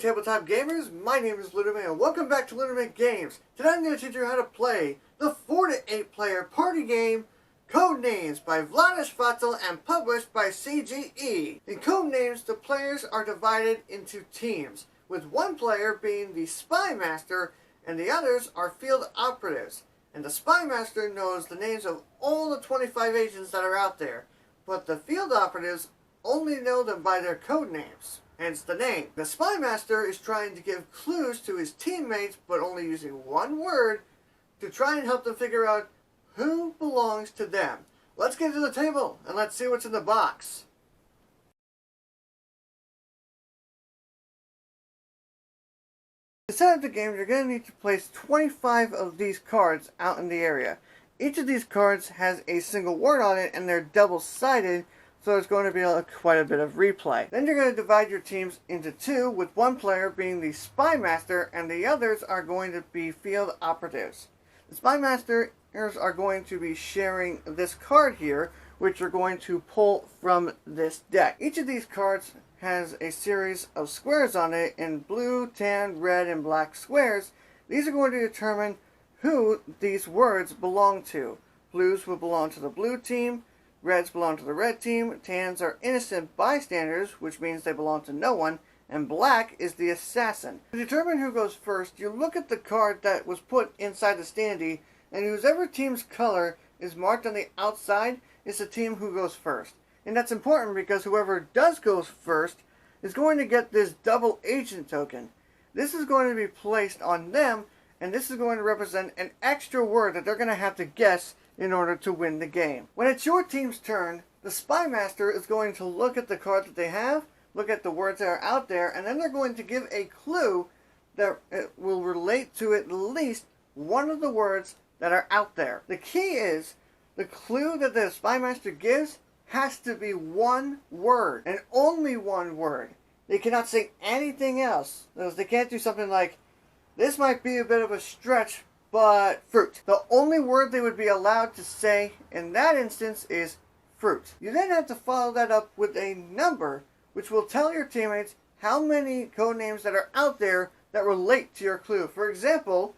tabletop gamers, my name is LeunameGames and welcome back to LeunameGames. Today I'm going to teach you how to play the 4 to 8 player party game Codenames by Vlaada Chvatil and published by CGE. In Codenames, the players are divided into teams, with one player being the Spy Master and the others are field operatives. And the Spy Master knows the names of all the 25 agents that are out there, but the field operatives only know them by their code names. Hence the name. The Spy Master is trying to give clues to his teammates, but only using one word to try and help them figure out who belongs to them. Let's get to the table and let's see what's in the box. To set up the game, you're going to need to place 25 of these cards out in the area. Each of these cards has a single word on it and they're double-sided, so it's going to be quite a bit of replay. Then you're going to divide your teams into two, with one player being the Spy Master and the others are going to be field operatives. The Spy Masters are going to be sharing this card here, which you're going to pull from this deck. Each of these cards has a series of squares on it in blue, tan, red, and black squares. These are going to determine who these words belong to. Blues will belong to the blue team, reds belong to the red team, tans are innocent bystanders, which means they belong to no one, and black is the assassin. To determine who goes first, you look at the card that was put inside the standee, and whoever team's color is marked on the outside is the team who goes first. And that's important because whoever does go first is going to get this double agent token. This is going to be placed on them, and this is going to represent an extra word that they're going to have to guess in order to win the game. When it's your team's turn, the Spy Master is going to look at the card that they have, look at the words that are out there, and then they're going to give a clue that will relate to at least one of the words that are out there. The key is, the clue that the Spy Master gives has to be one word, and only one word. They cannot say anything else. They can't do something like, this might be a bit of a stretch, but fruit. The only word they would be allowed to say in that instance is fruit. You then have to follow that up with a number, which will tell your teammates how many code names that are out there that relate to your clue. For example,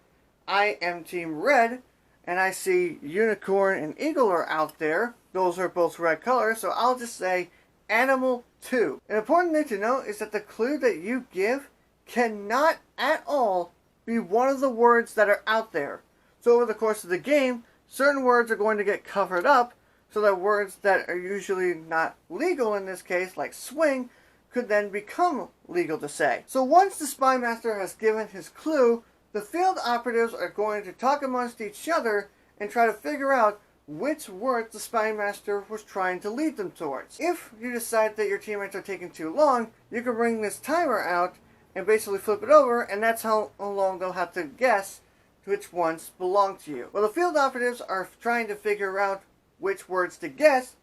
I am Team Red, and I see unicorn and eagle are out there. Those are both red colors, so I'll just say animal 2. An important thing to note is that the clue that you give cannot at all be one of the words that are out there. So over the course of the game, certain words are going to get covered up, so that words that are usually not legal in this case, like swing, could then become legal to say. So once the Spy Master has given his clue, the field operatives are going to talk amongst each other and try to figure out which words the Spy Master was trying to lead them towards. If you decide that your teammates are taking too long, you can bring this timer out and basically flip it over, and that's how long they'll have to guess which ones belong to you. While the field operatives are trying to figure out which words to guess,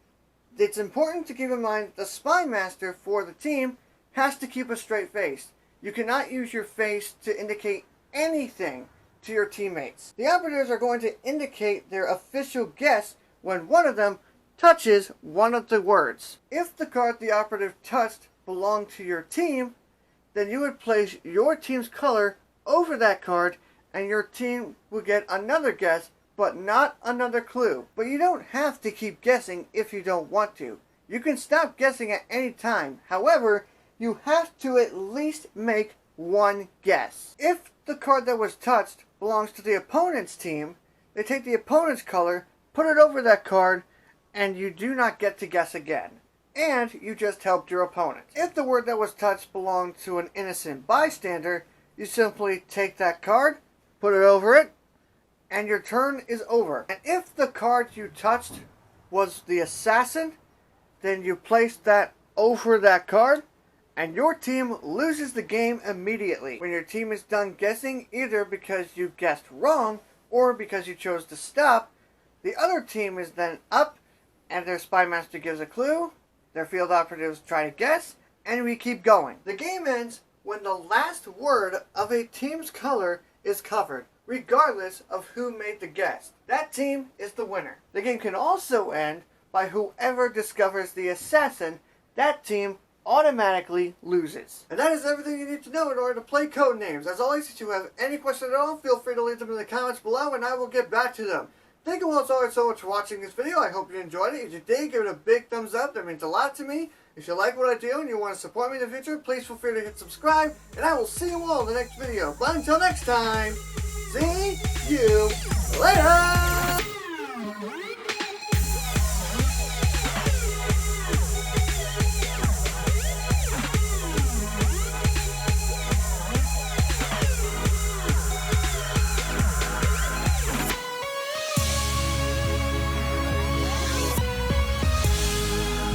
it's important to keep in mind that the Spy Master for the team has to keep a straight face. You cannot use your face to indicate anything to your teammates. The operatives are going to indicate their official guess when one of them touches one of the words. If the card the operative touched belonged to your team, then you would place your team's color over that card and your team would get another guess, but not another clue. But you don't have to keep guessing if you don't want to. You can stop guessing at any time. However, you have to at least make one guess. If the card that was touched belongs to the opponent's team, they take the opponent's color, put it over that card, and you do not get to guess again. And you just helped your opponent. If the word that was touched belonged to an innocent bystander, you simply take that card, put it over it, and your turn is over. And if the card you touched was the assassin, then you place that over that card, and your team loses the game immediately. When your team is done guessing, either because you guessed wrong, or because you chose to stop, the other team is then up, and their Spy Master gives a clue, their field operatives try to guess, and we keep going. The game ends when the last word of a team's color is covered, regardless of who made the guess. That team is the winner. The game can also end by whoever discovers the assassin. That team automatically loses. And that is everything you need to know in order to play Codenames. As always, if you have any questions at all, feel free to leave them in the comments below and I will get back to them. Thank you all so much for watching this video. I hope you enjoyed it. If you did, give it a big thumbs up. That means a lot to me. If you like what I do and you want to support me in the future, please feel free to hit subscribe. And I will see you all in the next video. But until next time, see you later!